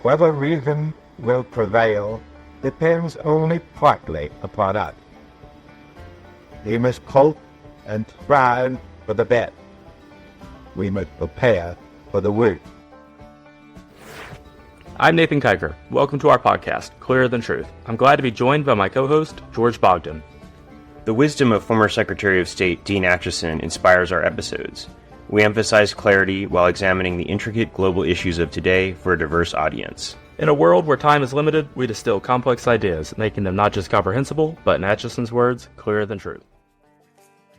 Whether reason will prevail depends only partly upon us. We must hope and strive for the best. We must prepare for the worst. I'm Nathan Kiker. Welcome to our podcast, Clearer Than Truth. I'm glad to be joined by my co-host, George Bogdan. The wisdom of former Secretary of State Dean Acheson inspires our episodes. We emphasize clarity while examining the intricate global issues of today for a diverse audience. In a world where time is limited, we distill complex ideas, making them not just comprehensible, but in Acheson's words, clearer than truth.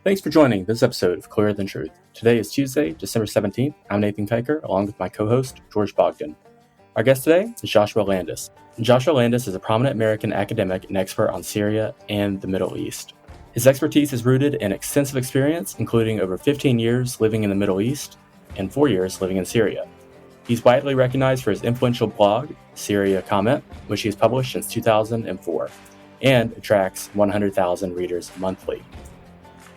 Thanks for joining this episode of Clearer Than Truth. Today is Tuesday, December 17th. I'm Nathan Kiker, along with my co-host, George Bogdan. Our guest today is Joshua Landis. Joshua Landis is a prominent American academic and expert on Syria and the Middle East. His expertise is rooted in extensive experience, including over 15 years living in the Middle East and 4 years living in Syria. He's widely recognized for his influential blog, Syria Comment, which he has published since 2004, and attracts 100,000 readers monthly.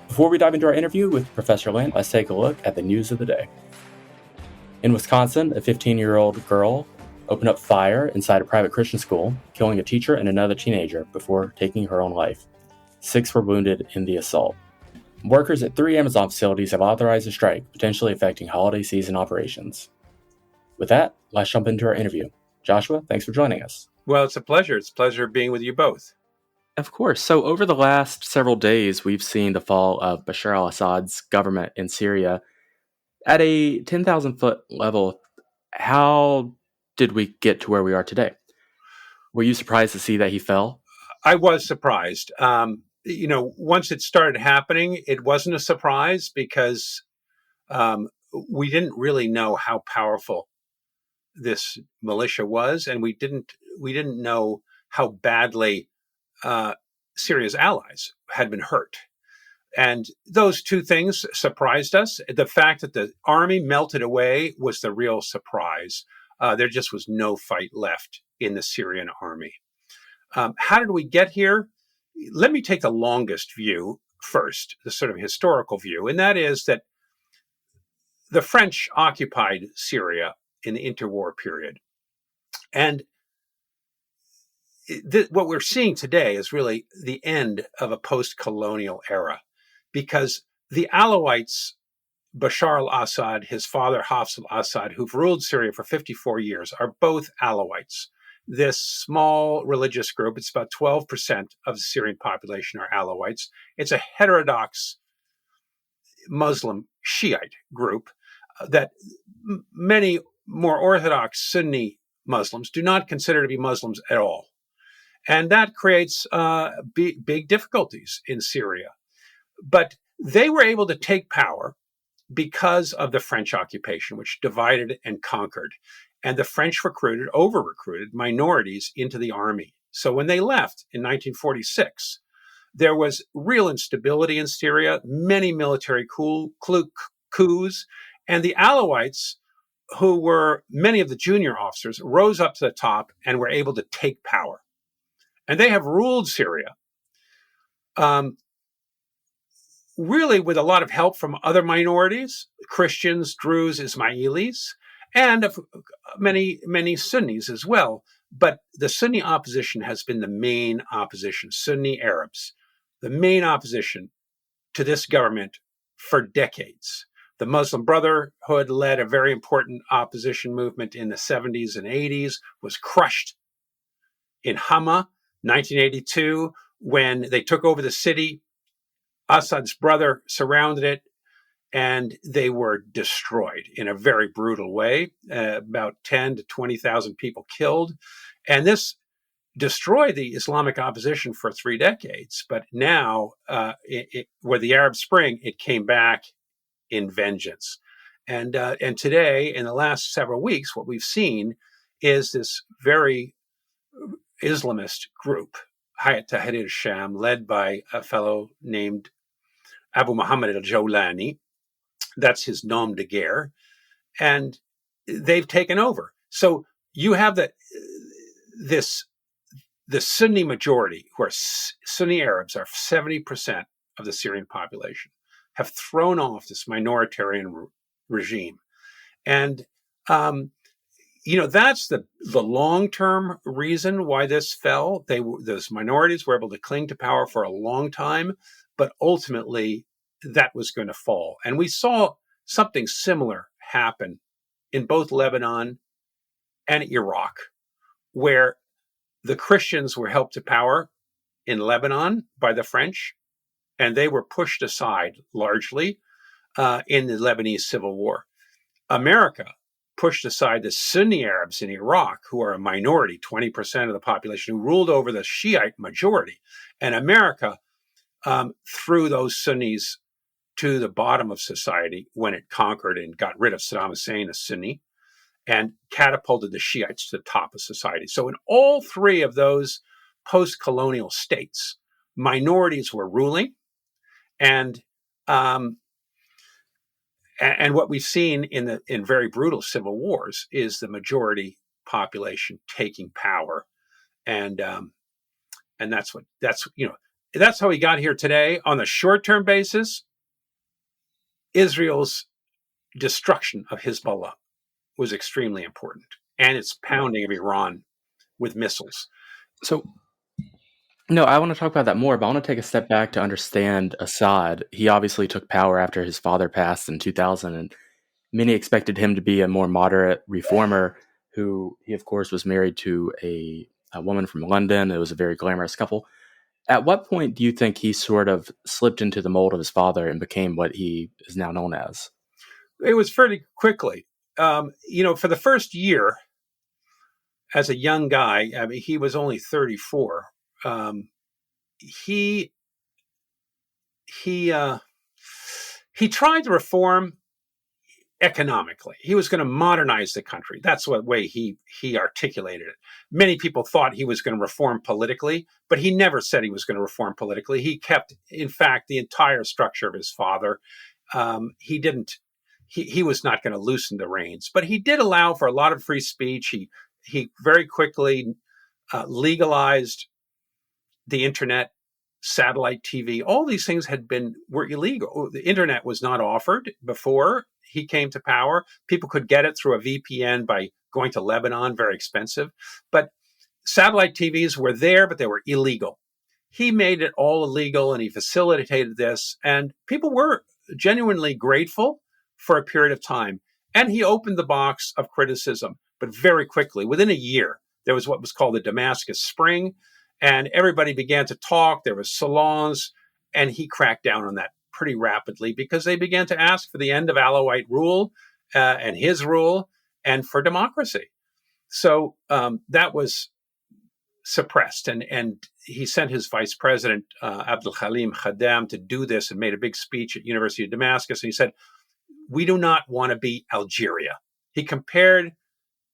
Before we dive into our interview with Professor Landis, let's take a look at the news of the day. In Wisconsin, a 15-year-old girl opened up fire inside a private Christian school, killing a teacher and another teenager before taking her own life. 6 were wounded in the assault. Workers at 3 Amazon facilities have authorized a strike, potentially affecting holiday season operations. With that, let's jump into our interview. Joshua, thanks for joining us. Well, it's a pleasure. It's a pleasure being with you both. Of course. So over the last several days, we've seen the fall of Bashar al-Assad's government in Syria. At a 10,000-foot level, how did we get to where we are today? Were you surprised to see that he fell? I was surprised. Once it started happening, it wasn't a surprise because we didn't really know how powerful this militia was, and we didn't know how badly Syria's allies had been hurt. And those two things surprised us. The fact that the army melted away was the real surprise. There just was no fight left in the Syrian army. How did we get here? Let me take the longest view first, the sort of historical view, and that is that the French occupied Syria in the interwar period. And what we're seeing today is really the end of a post-colonial era, because the Alawites, Bashar al-Assad, his father Hafez al-Assad, who've ruled Syria for 54 years, are both Alawites. This small religious group, it's about 12% of the Syrian population are Alawites. It's a heterodox Muslim Shiite group that many more Orthodox Sunni Muslims do not consider to be Muslims at all. And that creates big difficulties in Syria. But they were able to take power because of the French occupation, which divided and conquered. And the French over-recruited minorities into the army. So when they left in 1946, there was real instability in Syria, many military coups, and the Alawites, who were many of the junior officers, rose up to the top and were able to take power. And they have ruled Syria, really with a lot of help from other minorities, Christians, Druze, Ismailis, and of many Sunnis as well. But the Sunni opposition has been the main opposition, Sunni Arabs, the main opposition to this government for decades. The Muslim Brotherhood led a very important opposition movement in the 70s and 80s, was crushed in Hama, 1982, when they took over the city. Assad's brother surrounded it, and they were destroyed in a very brutal way. About 10 to 20,000 people killed. And this destroyed the Islamic opposition for 3 decades. But now, with the Arab Spring, it came back in vengeance. And today, in the last several weeks, what we've seen is this very Islamist group, Hayat Tahrir al-Sham, led by a fellow named Abu Muhammad al-Jawlani. That's his nom de guerre. And they've taken over. So you have the Sunni majority, who are Sunni Arabs, are 70% of the Syrian population, have thrown off this minoritarian regime. And that's the long-term reason why this fell. Those minorities were able to cling to power for a long time, but ultimately that was going to fall. And we saw something similar happen in both Lebanon and Iraq, where the Christians were helped to power in Lebanon by the French, and they were pushed aside largely in the Lebanese Civil War. America pushed aside the Sunni Arabs in Iraq, who are a minority, 20% of the population, who ruled over the Shiite majority. And America threw those Sunnis to the bottom of society when it conquered and got rid of Saddam Hussein, a Sunni, and catapulted the Shiites to the top of society. So in all three of those post-colonial states, minorities were ruling, and what we've seen in very brutal civil wars is the majority population taking power, and that's how we got here today. On the short-term basis, Israel's destruction of Hezbollah was extremely important, and its pounding of Iran with missiles. So, no, I want to talk about that more, but I want to take a step back to understand Assad. He obviously took power after his father passed in 2000, and many expected him to be a more moderate reformer who he, of course, was married to a woman from London. It was a very glamorous couple. At what point do you think he sort of slipped into the mold of his father and became what he is now known as? It was fairly quickly. For the first year, as a young guy, I mean, he was only 34. He tried to reform economically. He was going to modernize the country. That's what way he articulated it. Many people thought he was going to reform politically, but he never said he was going to reform politically. He kept, in fact, the entire structure of his father. He didn't. He was not going to loosen the reins, but he did allow for a lot of free speech. He very quickly legalized the internet, satellite TV. All these things were illegal. The internet was not offered before he came to power. People could get it through a VPN by going to Lebanon, very expensive. But satellite TVs were there, but they were illegal. He made it all illegal, and he facilitated this. And people were genuinely grateful for a period of time. And he opened the box of criticism, but very quickly, within a year, there was what was called the Damascus Spring, and everybody began to talk. There was salons, and he cracked down on that pretty rapidly because they began to ask for the end of Alawite rule and his rule and for democracy. So that was suppressed, and he sent his vice president, Abdul Halim Khaddam, to do this and made a big speech at University of Damascus. And he said, "We do not want to be Algeria." He compared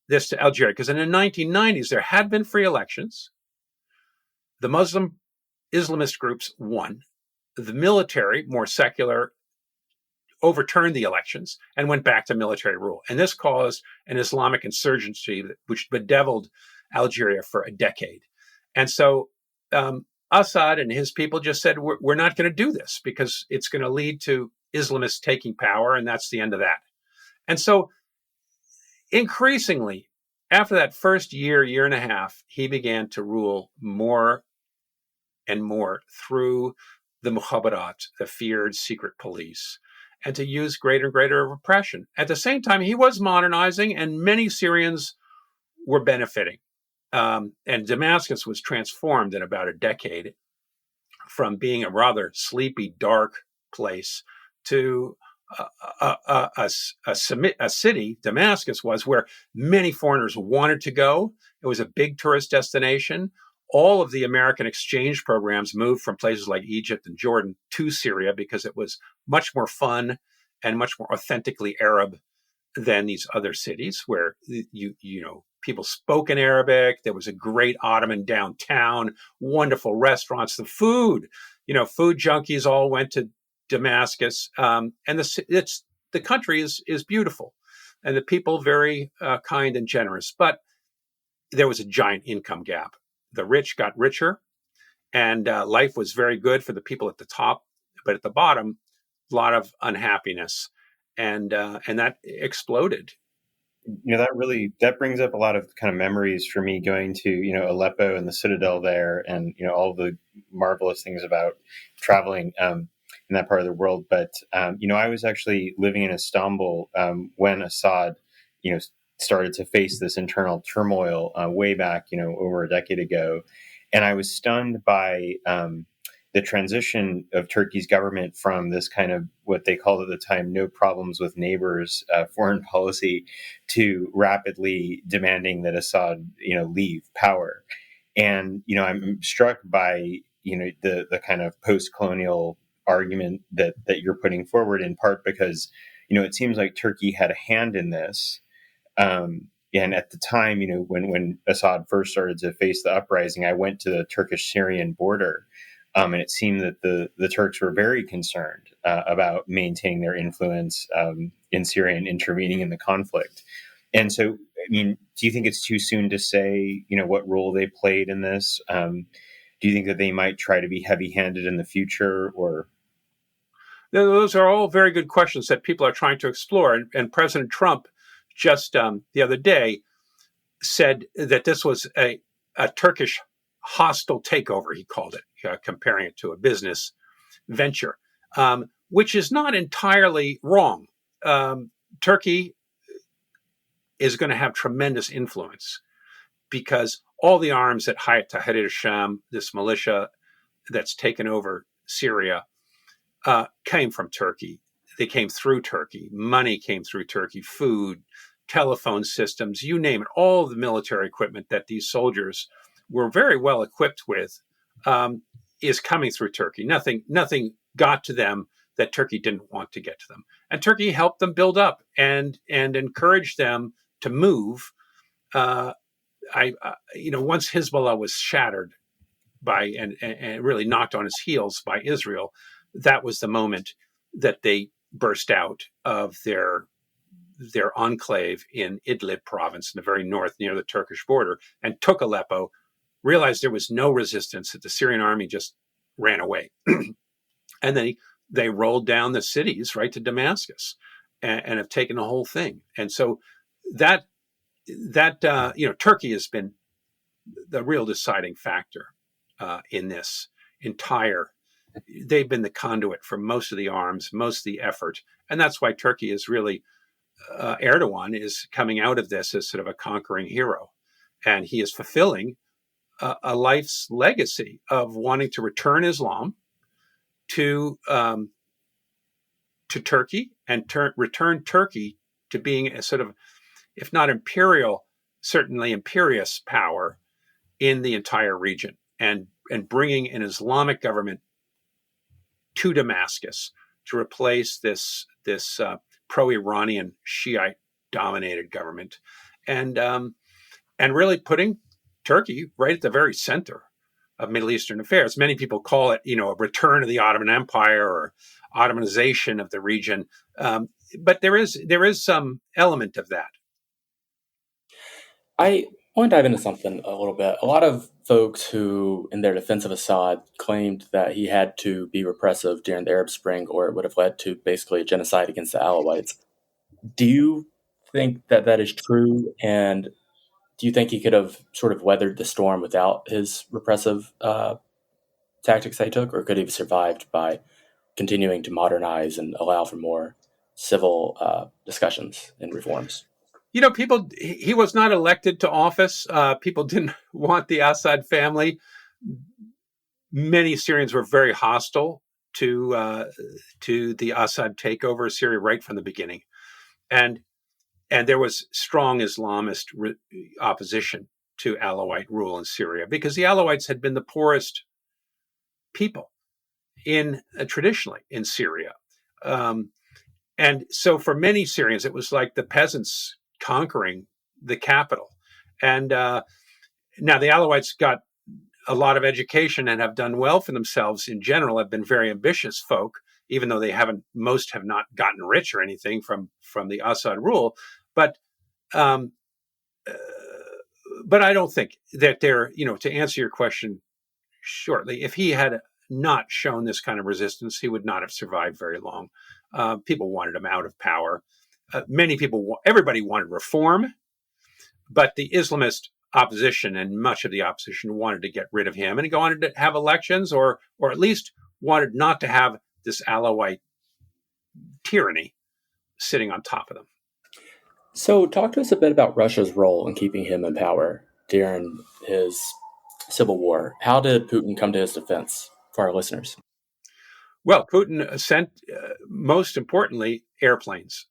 this to Algeria because in the 1990s, there had been free elections. The Muslim Islamist groups won. The military, more secular, overturned the elections and went back to military rule. And this caused an Islamic insurgency which bedeviled Algeria for a decade. And so Assad and his people just said, we're not going to do this because it's going to lead to Islamists taking power, and that's the end of that. And so increasingly, after that first year and a half, he began to rule more and more through the mukhabarat, the feared secret police, and to use greater and greater repression. At the same time, he was modernizing, and many Syrians were benefiting. And Damascus was transformed in about a decade from being a rather sleepy, dark place to a city, Damascus was, where many foreigners wanted to go. It was a big tourist destination. All of the American exchange programs moved from places like Egypt and Jordan to Syria because it was much more fun and much more authentically Arab than these other cities where people spoke in Arabic. There was a great Ottoman downtown, wonderful restaurants, the food, food junkies all went to Damascus, and the country is beautiful, and the people very kind and generous. But there was a giant income gap. The rich got richer, and life was very good for the people at the top, but at the bottom, a lot of unhappiness, and that exploded that brings up a lot of kind of memories for me going to, Aleppo and the Citadel there, and, all the marvelous things about traveling in that part of the world. But, I was actually living in Istanbul when Assad, started to face this internal turmoil way back, over a decade ago. And I was stunned by the transition of Turkey's government from this kind of what they called at the time no problems with neighbors foreign policy to rapidly demanding that Assad, leave power. And, I'm struck by, the kind of post-colonial argument that you're putting forward, in part because, it seems like Turkey had a hand in this. And at the time, when Assad first started to face the uprising, I went to the Turkish-Syrian border. And it seemed that the Turks were very concerned about maintaining their influence in Syria and intervening in the conflict. And so, I mean, do you think it's too soon to say, what role they played in this? Do you think that they might try to be heavy-handed in the future, or? Those are all very good questions that people are trying to explore. And President Trump just the other day said that this was a Turkish hostile takeover, he called it, comparing it to a business venture, which is not entirely wrong. Turkey is going to have tremendous influence because all the arms at Hayat Tahrir al-Sham, this militia that's taken over Syria, came from Turkey. They came through Turkey. Money came through Turkey, food, telephone systems, you name it. All the military equipment that these soldiers were very well equipped with is coming through Turkey. Nothing got to them that Turkey didn't want to get to them. And Turkey helped them build up and encouraged them to move. Once Hezbollah was shattered by and really knocked on its heels by Israel, that was the moment that they burst out of their enclave in Idlib province in the very north near the Turkish border and took Aleppo, realized there was no resistance, that the Syrian army just ran away. And then they rolled down the cities right to Damascus and have taken the whole thing. And so that Turkey has been the real deciding factor in this entire. They've been the conduit for most of the arms, most of the effort. And that's why Turkey is really, Erdogan is coming out of this as sort of a conquering hero. And he is fulfilling a life's legacy of wanting to return Islam to Turkey and return Turkey to being a sort of, if not imperial, certainly imperious power in the entire region, and bringing an Islamic government to Damascus to replace this pro-Iranian Shiite-dominated government, and really putting Turkey right at the very center of Middle Eastern affairs. Many people call it, a return of the Ottoman Empire or Ottomanization of the region, but there is some element of that. I want to dive into something a little bit. A lot of folks who, in their defense of Assad, claimed that he had to be repressive during the Arab Spring or it would have led to basically a genocide against the Alawites. Do you think that that is true? And do you think he could have sort of weathered the storm without his repressive tactics that he took? Or could he have survived by continuing to modernize and allow for more civil discussions and reforms? He was not elected to office. People didn't want the Assad family. Many Syrians were very hostile to the Assad takeover of Syria right from the beginning. And there was strong Islamist opposition to Alawite rule in Syria because the Alawites had been the poorest people traditionally in Syria. And so for many Syrians, it was like the peasants conquering the capital. And now the Alawites got a lot of education and have done well for themselves in general, have been very ambitious folk, even though most have not gotten rich or anything from the Assad rule. But I don't think that they're, to answer your question shortly, if he had not shown this kind of resistance, he would not have survived very long. People wanted him out of power. everybody wanted reform, but the Islamist opposition and much of the opposition wanted to get rid of him and wanted to have elections, or at least wanted not to have this Alawite tyranny sitting on top of them. So, talk to us a bit about Russia's role in keeping him in power during his civil war. How did Putin come to his defense for our listeners? Well, Putin sent, most importantly, airplanes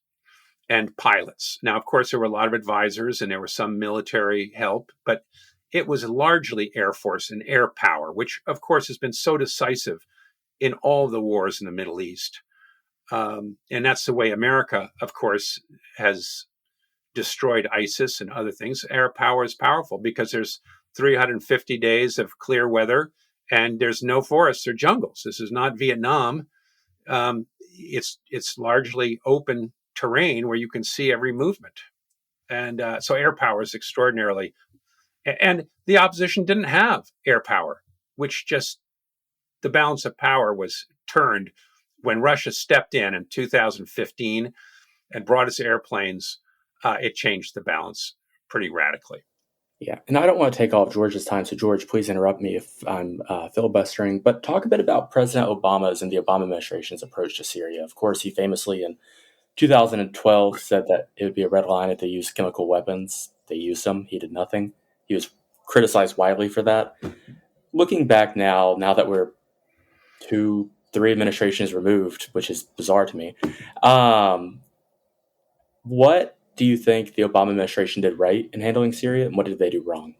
and pilots. Now, of course, there were a lot of advisors and there was some military help, but it was largely Air Force and air power, which, of course, has been so decisive in all the wars in the Middle East. And that's the way America, of course, has destroyed ISIS and other things. Air power is powerful because there's 350 days of clear weather and there's no forests or jungles. This is not Vietnam. It's largely open terrain where you can see every movement. And so air power is extraordinarily. And the opposition didn't have air power, which just the balance of power was turned when Russia stepped in 2015 and brought its airplanes. It changed the balance pretty radically. Yeah, and I don't want to take all of George's time, so George, please interrupt me if I'm filibustering, but talk a bit about President Obama's and the Obama administration's approach to Syria. Of course, he famously in 2012 said that it would be a red line if they used chemical weapons. They used them. He did nothing. He was criticized widely for that. Looking back now that we're 2-3 administrations removed, which is bizarre to me, what do you think the Obama administration did right in handling Syria, and what did they do wrong?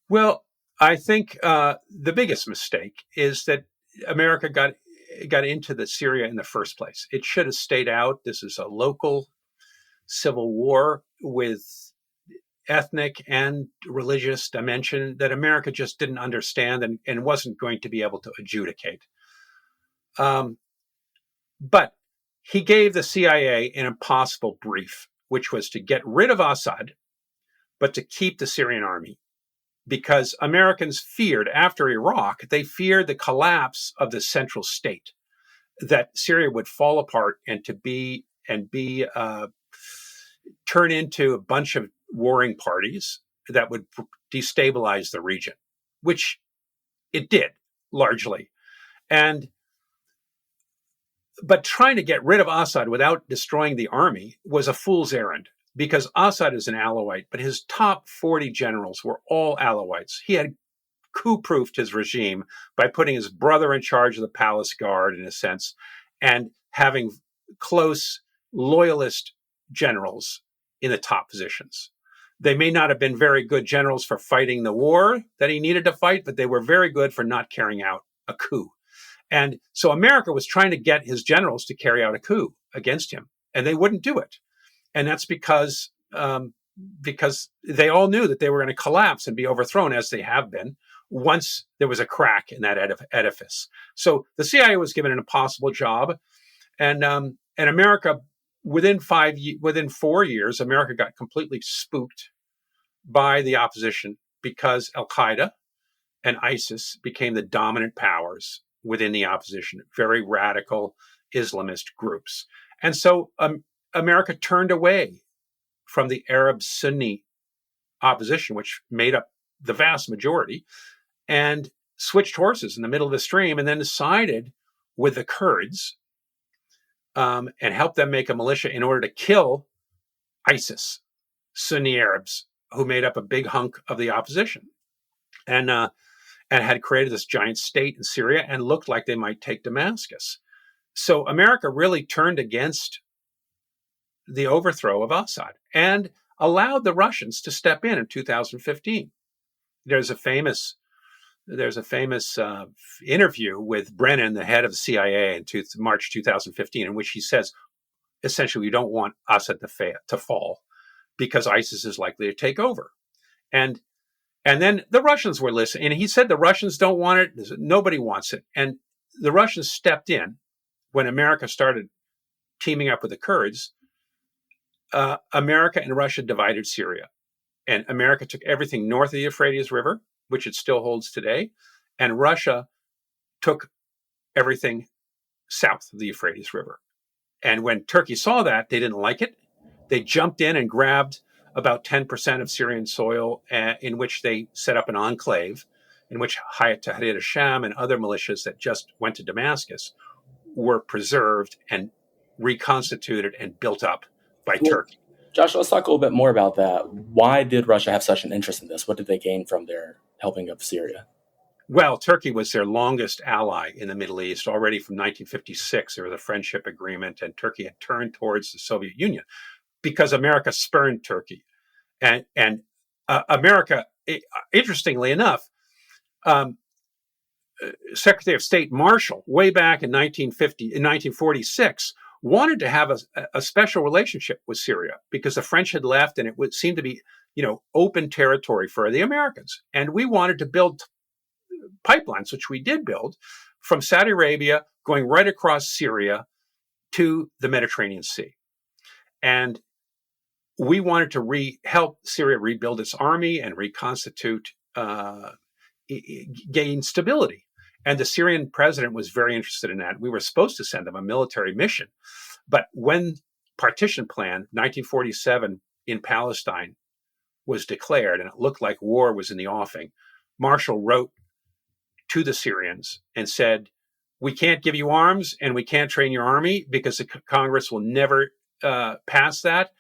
Well, I think the biggest mistake is that America got into the Syria in the first place. It should have stayed out. This is a local civil war with ethnic and religious dimension that America just didn't understand and wasn't going to be able to adjudicate. But he gave the CIA an impossible brief, which was to get rid of Assad, but to keep the Syrian army. Because Americans feared, after Iraq, they feared the collapse of the central state, that Syria would fall apart and turn into a bunch of warring parties that would destabilize the region, which it did largely. But trying to get rid of Assad without destroying the army was a fool's errand, because Assad is an Alawite, but his top 40 generals were all Alawites. He had coup-proofed his regime by putting his brother in charge of the palace guard, in a sense, and having close loyalist generals in the top positions. They may not have been very good generals for fighting the war that he needed to fight, but they were very good for not carrying out a coup. And so America was trying to get his generals to carry out a coup against him, and they wouldn't do it. And that's because they all knew that they were going to collapse and be overthrown, as they have been, once there was a crack in that edifice. So the CIA was given an impossible job, and America, within 4 years, America got completely spooked by the opposition because Al-Qaeda and ISIS became the dominant powers within the opposition, very radical Islamist groups. And so America turned away from the Arab Sunni opposition, which made up the vast majority, and switched horses in the middle of the stream, and then decided with the Kurds and helped them make a militia in order to kill ISIS, Sunni Arabs, who made up a big hunk of the opposition, and had created this giant state in Syria and looked like they might take Damascus. So America really turned against the overthrow of Assad and allowed the Russians to step in 2015. There's a famous interview with Brennan, the head of the CIA, in March 2015, in which he says, essentially, we don't want Assad to fall because ISIS is likely to take over. And then the Russians were listening, and he said the Russians don't want it. Nobody wants it. And the Russians stepped in when America started teaming up with the Kurds. America and Russia divided Syria, and America took everything north of the Euphrates River, which it still holds today, and Russia took everything south of the Euphrates River. And when Turkey saw that, they didn't like it. They jumped in and grabbed about 10% of Syrian soil, in which they set up an enclave, in which Hayat Tahrir al-Sham and other militias that just went to Damascus were preserved and reconstituted and built up by Well, Turkey. Josh, let's talk a little bit more about that. Why did Russia have such an interest in this? What did they gain from their helping of Syria? Well, Turkey was their longest ally in the Middle East. Already from 1956, there was a friendship agreement, and Turkey had turned towards the Soviet Union because America spurned Turkey. And America, interestingly enough, Secretary of State Marshall, way back in 1946, wanted to have a special relationship with Syria because the French had left, and it would seem to be, open territory for the Americans. And we wanted to build pipelines, which we did build, from Saudi Arabia going right across Syria to the Mediterranean Sea. And we wanted to help Syria rebuild its army and reconstitute, gain stability. And the Syrian president was very interested in that. We were supposed to send them a military mission. But when partition plan 1947 in Palestine was declared and it looked like war was in the offing, Marshall wrote to the Syrians and said, we can't give you arms and we can't train your army because the Congress will never pass that.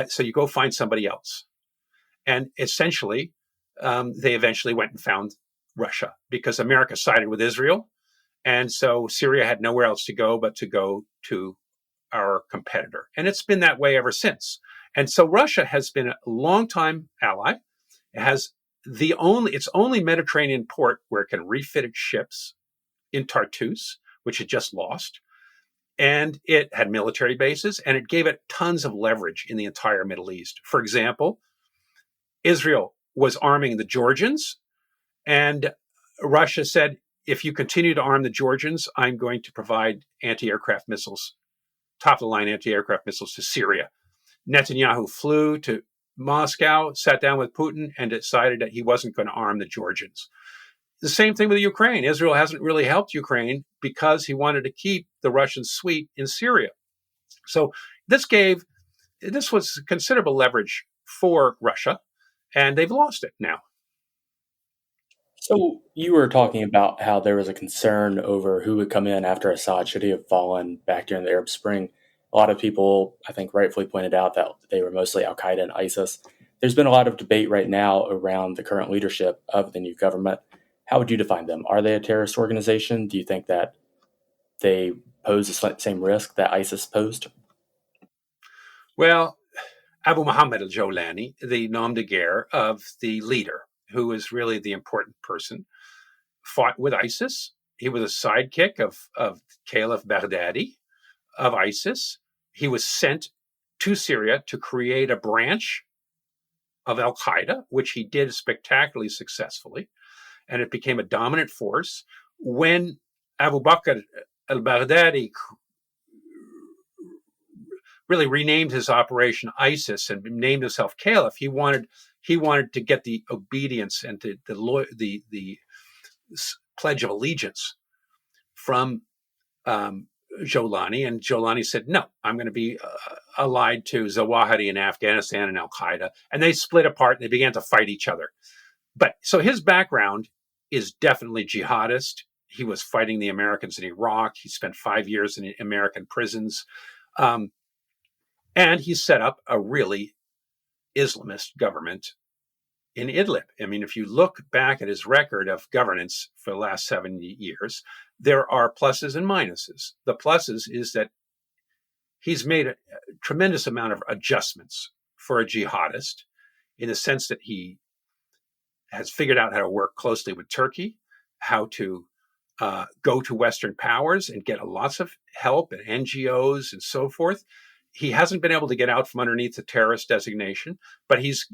So you go find somebody else. And essentially, they eventually went and found Russia because America sided with Israel. And so Syria had nowhere else to go but to go to our competitor. And it's been that way ever since. And so Russia has been a longtime ally. It has its only Mediterranean port where it can refit its ships in Tartus, which it just lost. And it had military bases, and it gave it tons of leverage in the entire Middle East. For example, Israel was arming the Georgians, and Russia said, if you continue to arm the Georgians, I'm going to provide anti-aircraft missiles, top-of-the-line anti-aircraft missiles to Syria. Netanyahu flew to Moscow, sat down with Putin, and decided that he wasn't going to arm the Georgians. The same thing with Ukraine. Israel hasn't really helped Ukraine because he wanted to keep the Russians sweet in Syria. So this was considerable leverage for Russia, and they've lost it now. So you were talking about how there was a concern over who would come in after Assad should he have fallen back during the Arab Spring. A lot of people, I think, rightfully pointed out that they were mostly Al-Qaeda and ISIS. There's been a lot of debate right now around the current leadership of the new government. How would you define them? Are they a terrorist organization? Do you think that they pose the same risk that ISIS posed? Well, Abu Muhammad al-Jawlani, the nom de guerre of the leader, who is really the important person, fought with ISIS. He was a sidekick of Caliph Baghdadi of ISIS. He was sent to Syria to create a branch of al-Qaeda, which he did spectacularly successfully, and it became a dominant force. When Abu Bakr al-Baghdadi really renamed his operation ISIS and named himself Caliph, he wanted to get the obedience and the pledge of allegiance from Jawlani, and Jawlani said, no, I'm going to be allied to Zawahiri in Afghanistan and al-Qaeda. And they split apart and they began to fight each other. But so his background is definitely jihadist. He was fighting the Americans in Iraq. He spent 5 years in American prisons. And he set up a really Islamist government in Idlib. I mean, if you look back at his record of governance for the last 70 years, there are pluses and minuses. The pluses is that he's made a tremendous amount of adjustments for a jihadist in the sense that he has figured out how to work closely with Turkey, how to go to Western powers and get lots of help and NGOs and so forth. He hasn't been able to get out from underneath the terrorist designation, but he's,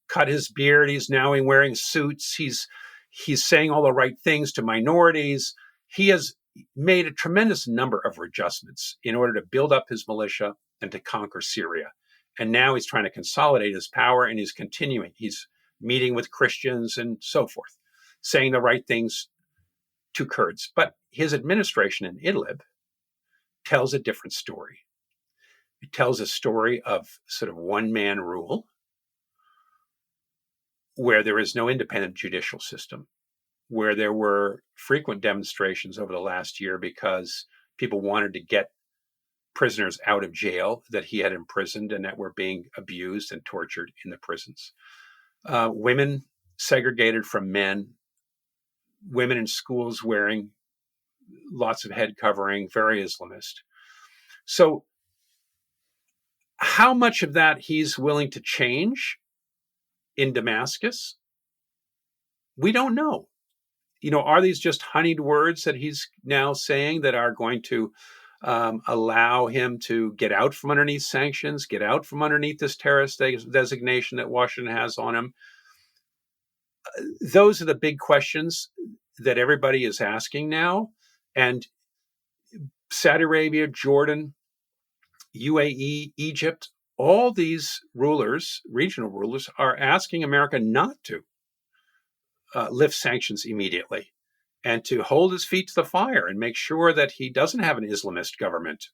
cut his beard. He's now wearing suits. He's saying all the right things to minorities. He has made a tremendous number of adjustments in order to build up his militia and to conquer Syria. And now he's trying to consolidate his power, and he's continuing. He's meeting with Christians and so forth, saying the right things to Kurds. But his administration in Idlib tells a different story. It tells a story of sort of one-man rule, where there is no independent judicial system, where there were frequent demonstrations over the last year because people wanted to get prisoners out of jail that he had imprisoned and that were being abused and tortured in the prisons. Women segregated from men, women in schools wearing lots of head covering, very Islamist. So how much of that he's willing to change in Damascus, we don't know. Are these just honeyed words that he's now saying that are going to allow him to get out from underneath sanctions, get out from underneath this terrorist designation that Washington has on him? Those are the big questions that everybody is asking now. And Saudi Arabia, Jordan, UAE, Egypt, all these rulers, regional rulers, are asking America not to lift sanctions immediately and to hold his feet to the fire and make sure that he doesn't have an Islamist government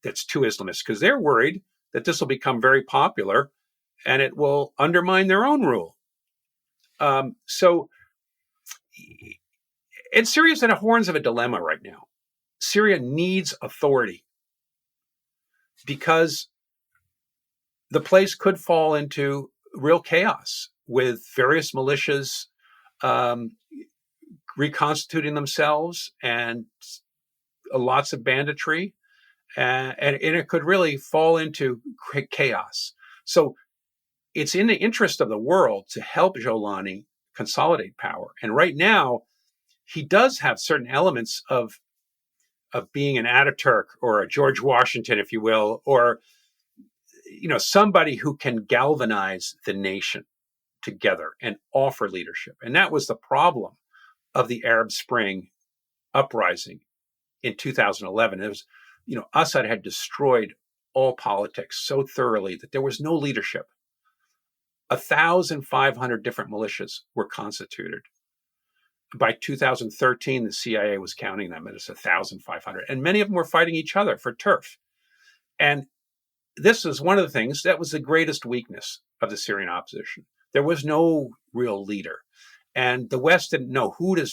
that's too Islamist, because they're worried that this will become very popular and it will undermine their own rule. And Syria's in the horns of a dilemma right now. Syria needs authority because the place could fall into real chaos with various militias reconstituting themselves and lots of banditry. And it could really fall into chaos. So it's in the interest of the world to help Jolani consolidate power. And right now, he does have certain elements of being an Ataturk or a George Washington, if you will, or somebody who can galvanize the nation together and offer leadership. And that was the problem of the Arab Spring uprising in 2011. It was, Assad had destroyed all politics so thoroughly that there was no leadership. 1,500 different militias were constituted. By 2013, the CIA was counting them as 1,500, and many of them were fighting each other for turf. And this is one of the things that was the greatest weakness of the Syrian opposition. There was no real leader, and the West didn't know who to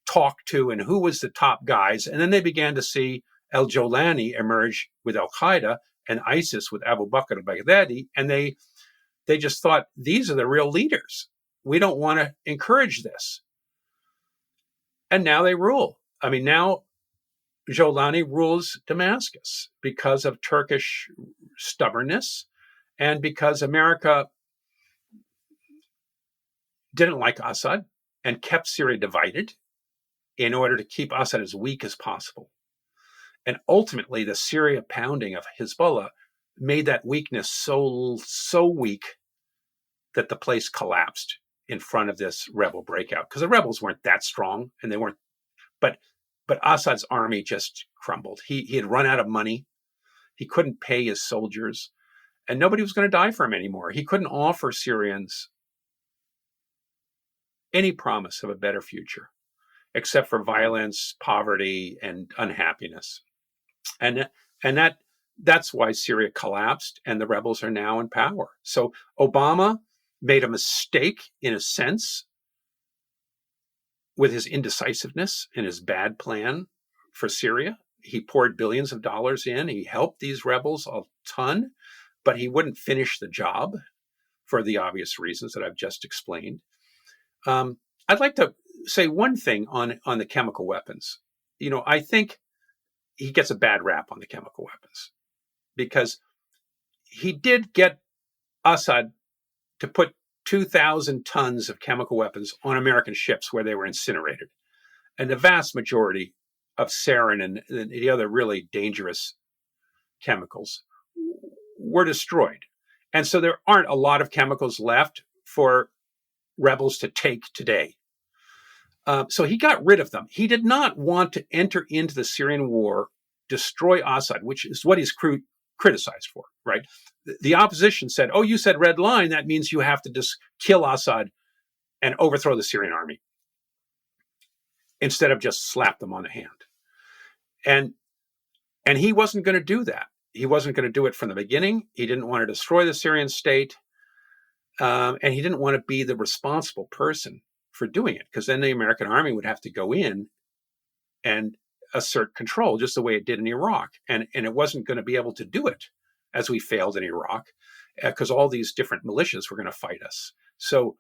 talk to and who was the top guys. And then they began to see Al Jolani emerge with Al Qaeda and ISIS with Abu Bakr al-Baghdadi, and they just thought, these are the real leaders. We don't want to encourage this. And now they rule. I mean, now Jolani rules Damascus because of Turkish stubbornness and because America didn't like Assad and kept Syria divided in order to keep Assad as weak as possible. And ultimately, the Syria pounding of Hezbollah made that weakness so weak that the place collapsed in front of this rebel breakout, because the rebels weren't that strong, and they weren't. But Assad's army just crumbled. He had run out of money. He couldn't pay his soldiers, and nobody was going to die for him anymore. He couldn't offer Syrians any promise of a better future, except for violence, poverty, and unhappiness. And that's why Syria collapsed, and the rebels are now in power. So Obama made a mistake, in a sense, with his indecisiveness and his bad plan for Syria. He poured billions of dollars in. He helped these rebels a ton, but he wouldn't finish the job for the obvious reasons that I've just explained. I'd like to say one thing on the chemical weapons. I think he gets a bad rap on the chemical weapons because he did get Assad to put 2,000 tons of chemical weapons on American ships where they were incinerated. And the vast majority of sarin and the other really dangerous chemicals were destroyed. And so there aren't a lot of chemicals left for rebels to take today. So he got rid of them. He did not want to enter into the Syrian war, destroy Assad, which is what he's criticized for, right? The opposition said, oh, you said red line. That means you have to just kill Assad and overthrow the Syrian army instead of just slap them on the hand. And And he wasn't going to do that. He wasn't going to do it from the beginning. He didn't want to destroy the Syrian state. And he didn't want to be the responsible person for doing it, because then the American army would have to go in and assert control, just the way it did in Iraq. And it wasn't going to be able to do it, as we failed in Iraq, because all these different militias were going to fight us. So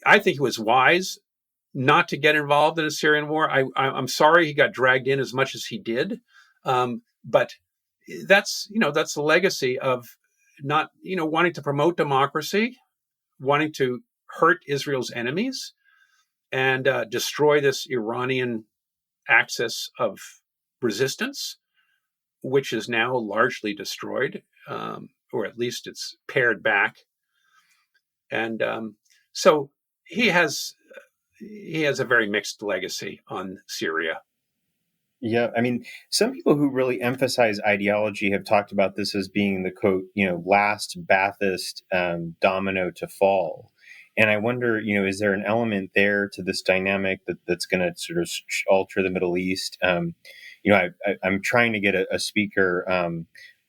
I think it was wise not to get involved in a Syrian war. I'm sorry he got dragged in as much as he did, but that's the legacy of not wanting to promote democracy, wanting to hurt Israel's enemies, and destroy this Iranian axis of resistance, which is now largely destroyed, or at least it's pared back. And so he has a very mixed legacy on Syria. Yeah, I mean, some people who really emphasize ideology have talked about this as being the quote, last Ba'athist domino to fall. And I wonder, is there an element there to this dynamic that's going to sort of alter the Middle East? I'm trying to get a speaker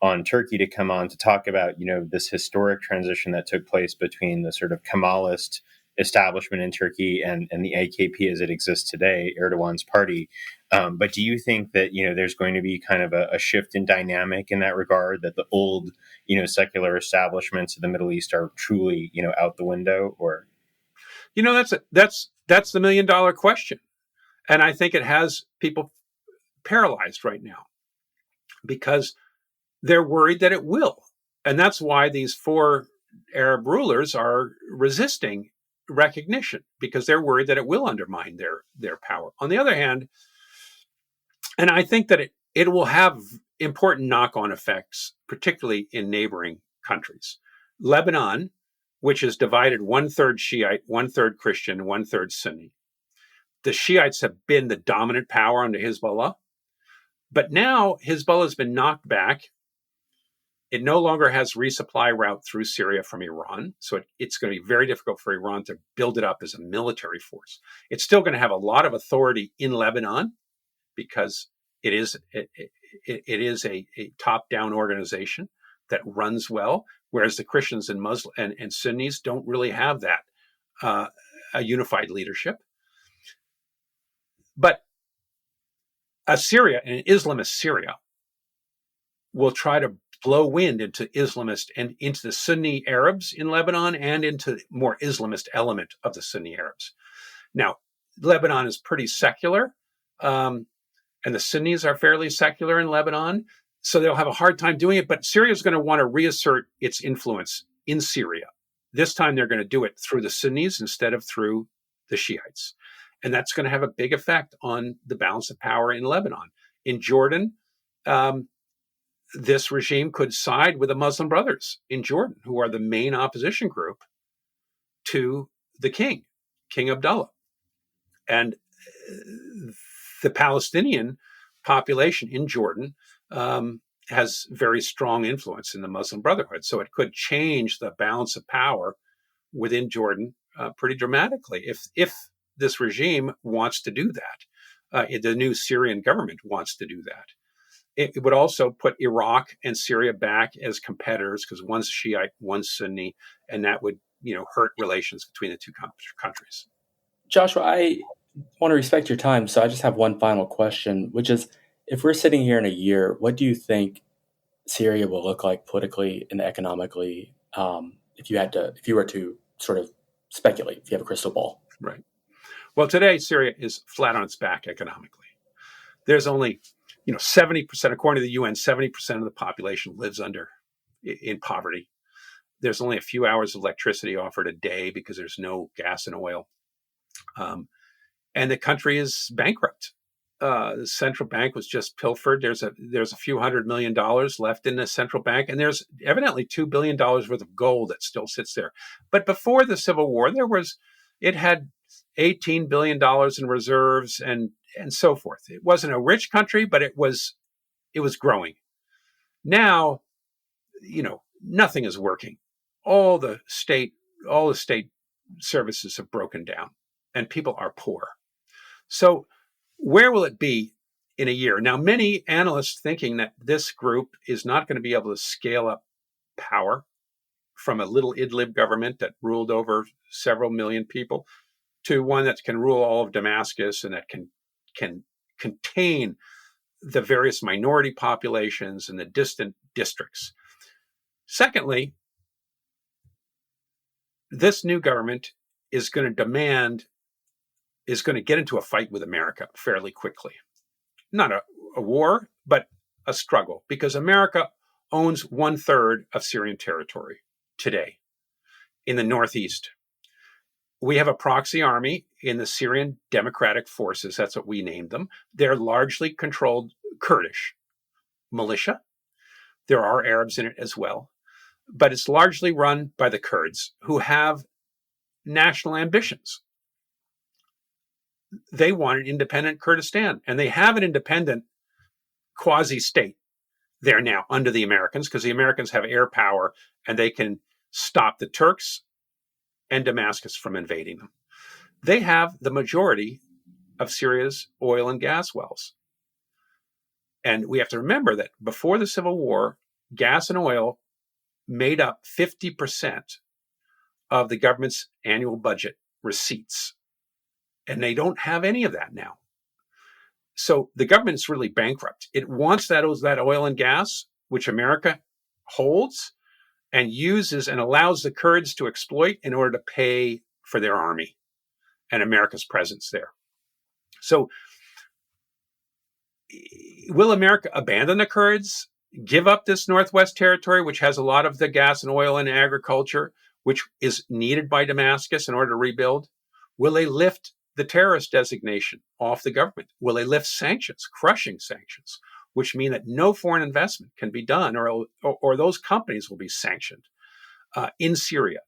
on Turkey to come on to talk about, this historic transition that took place between the sort of Kemalist establishment in Turkey and the AKP as it exists today, Erdogan's party. But do you think that, there's going to be kind of a shift in dynamic in that regard, that the old, secular establishments of the Middle East are truly, out the window? Or, that's the $1 million question. And I think it has people paralyzed right now because they're worried that it will. And that's why these 4 Arab rulers are resisting recognition, because they're worried that it will undermine their power. On the other hand, and I think that it will have important knock-on effects, particularly in neighboring countries. Lebanon, which is divided 1/3 Shiite, 1/3 Christian, 1/3 Sunni. The Shiites have been the dominant power under Hezbollah, but now Hezbollah has been knocked back. It no longer has resupply route through Syria from Iran, so it's going to be very difficult for Iran to build it up as a military force. It's still going to have a lot of authority in Lebanon, because it is a top-down organization that runs well, whereas the Christians and Muslims and Sunnis don't really have that a unified leadership. But an Islamist Syria, will try to blow wind into Islamist and into the Sunni Arabs in Lebanon and into more Islamist element of the Sunni Arabs. Now, Lebanon is pretty secular, and the Sunnis are fairly secular in Lebanon, so they'll have a hard time doing it. But Syria is going to want to reassert its influence in Syria. This time they're going to do it through the Sunnis instead of through the Shiites. And that's going to have a big effect on the balance of power in Lebanon. In Jordan, this regime could side with the Muslim Brothers in Jordan, who are the main opposition group to the King Abdullah. And the Palestinian population in Jordan has very strong influence in the Muslim Brotherhood. So it could change the balance of power within Jordan pretty dramatically if this regime wants to do that. The new Syrian government wants to do that. It would also put Iraq and Syria back as competitors, because one's Shiite, one's Sunni, and that would hurt relations between the two countries. Joshua, I want to respect your time, so I just have one final question, which is, if we're sitting here in a year, what do you think Syria will look like politically and economically, if you were to sort of speculate, if you have a crystal ball? Right. Well, today Syria is flat on its back economically. There's only 70%, according to the UN, 70% of the population lives in poverty. There's only a few hours of electricity offered a day because there's no gas and oil. And the country is bankrupt. The central bank was just pilfered. There's a few $100 million left in the central bank, and there's evidently $2 billion worth of gold that still sits there. But before the Civil War, it had $18 billion in reserves and so forth. It wasn't a rich country, but it was growing. Now, nothing is working. All the state services have broken down, and people are poor. So where will it be in a year. Now, many analysts thinking that this group is not going to be able to scale up power from a little Idlib government that ruled over several million people to one that can rule all of Damascus and that can contain the various minority populations and the distant districts. Secondly, this new government is going to get into a fight with America fairly quickly. Not a war, but a struggle, because America owns 1/3 of Syrian territory today in the northeast. We have a proxy army in the Syrian Democratic Forces. That's what we named them. They're largely controlled Kurdish militia. There are Arabs in it as well, but it's largely run by the Kurds, who have national ambitions. They want an independent Kurdistan, and they have an independent quasi-state there now under the Americans, because the Americans have air power and they can stop the Turks and Damascus from invading them. They have the majority of Syria's oil and gas wells. And we have to remember that before the civil war, gas and oil made up 50% of the government's annual budget receipts. And they don't have any of that now. So the government's really bankrupt. It wants that oil and gas, which America holds and uses and allows the Kurds to exploit in order to pay for their army and America's presence there. So will America abandon the Kurds, give up this Northwest territory, which has a lot of the gas and oil and agriculture, which is needed by Damascus in order to rebuild? Will they lift the terrorist designation off the government? Will they lift sanctions, crushing sanctions, which mean that no foreign investment can be done, or those companies will be sanctioned in Syria?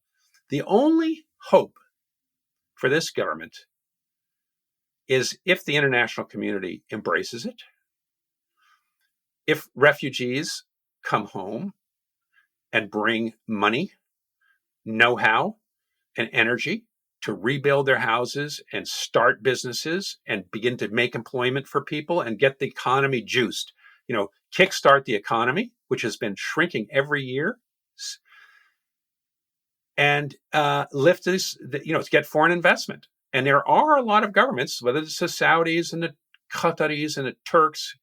The only hope for this government is if the international community embraces it, if refugees come home and bring money, know-how, and energy to rebuild their houses and start businesses and begin to make employment for people and get the economy juiced. Kickstart the economy, which has been shrinking every year, and lift this, get foreign investment. And there are a lot of governments, whether it's the Saudis and the Qataris and the Turks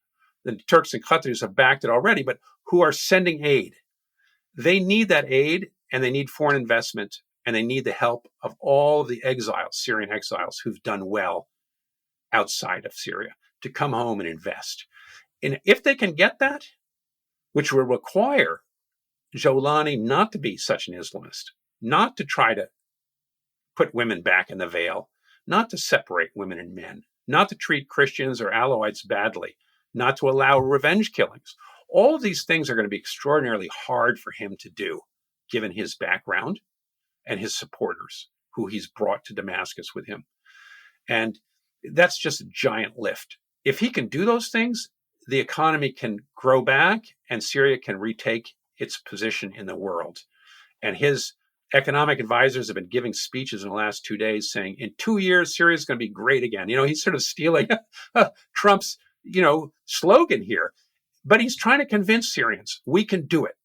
and Qataris have backed it already, but who are sending aid. They need that aid, and they need foreign investment, and they need the help of all of the exiles, Syrian exiles, who've done well outside of Syria, to come home and invest. And if they can get that, which will require Jolani not to be such an Islamist, not to try to put women back in the veil, not to separate women and men, not to treat Christians or Alawites badly, not to allow revenge killings. All of these things are going to be extraordinarily hard for him to do, given his background and his supporters, who he's brought to Damascus with him. And that's just a giant lift. If he can do those things, the economy can grow back and Syria can retake its position in the world. And his economic advisors have been giving speeches in the last 2 days saying, in 2 years, Syria is going to be great again. He's sort of stealing Trump's, slogan here. But he's trying to convince Syrians, we can do it.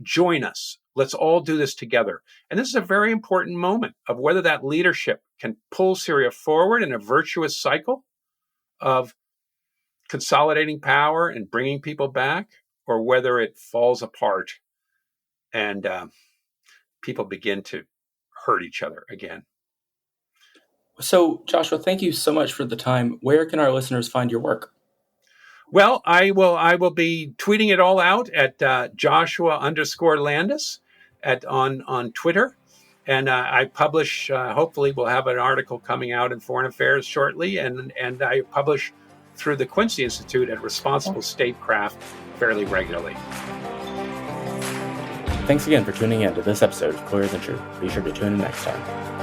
Join us. Let's all do this together. And this is a very important moment of whether that leadership can pull Syria forward in a virtuous cycle of consolidating power and bringing people back, or whether it falls apart and people begin to hurt each other again. So, Joshua, thank you so much for the time. Where can our listeners find your work? Well, I will be tweeting it all out at Joshua_Landis on Twitter. And I publish, hopefully we'll have an article coming out in Foreign Affairs shortly. And I publish through the Quincy Institute at Responsible Statecraft fairly regularly. Thanks again for tuning in to this episode of Clearer Than Truth. Be sure to tune in next time.